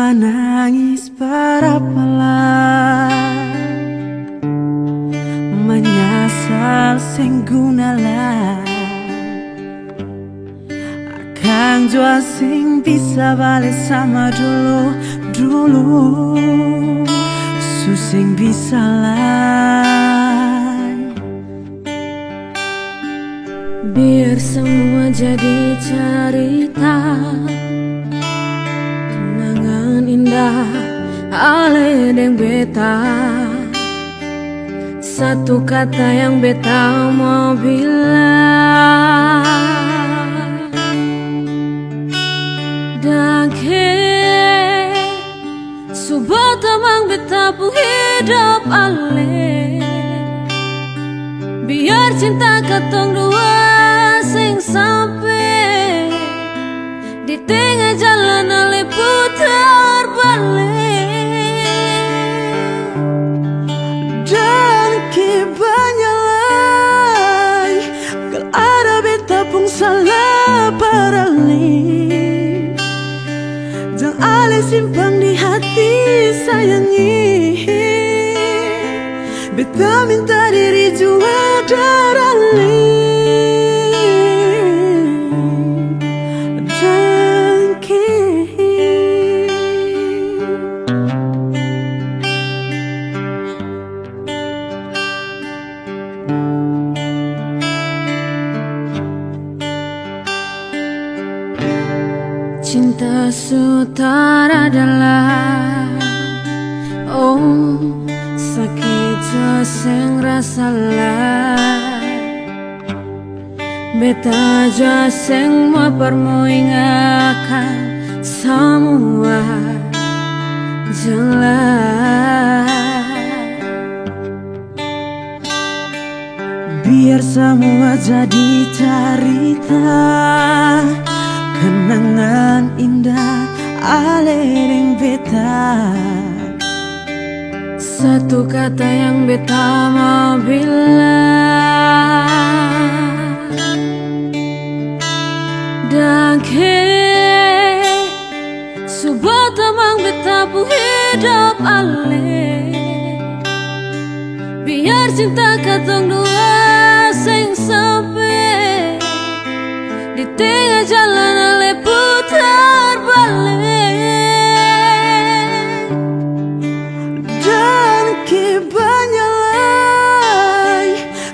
Manangis para pala menyesal sing gunalah Akang jua sing bisa balik sama dulu Susing bisa lah. Biar semua jadi cerita kenangan indah ale deng beta. Satu kata yang beta mau bilang, dangke subat amang beta pu hidup ale. Biar cinta katong dua sing sampai di tengah jalan ale putar balik. Dan kebanyakan kalau ada beta pun salah parali. Jangan ale simpang di hati sayangi. Beta minta diri jua darali. Cinta sutara adalah sakit sing rasalah. Beta jua sing mau permoingakan semua jelas. Biar semua jadi cerita kenangan indah ale deng beta. Satu kata yang beta mau bilang, dangke subat amang beta pu hidup ale. Biar cinta katong dua sing sampai di tengah jalan ale putar balik. Dan kebanyakan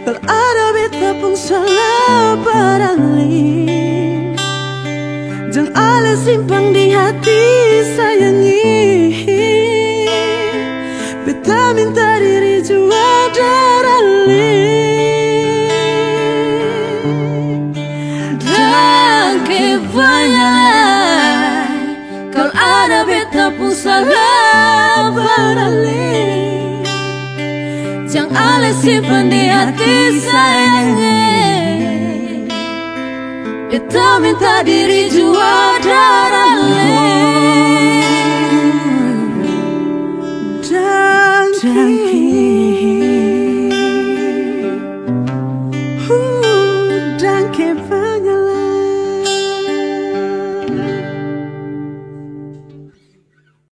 kalau ada beta pun salah parali. Jangan ale simpang di hati sayangi. Beta minta diri jua darali. Kalau ada beta pun salah parali. Jangan ale simpan di hati sayangi. Beta minta diri jua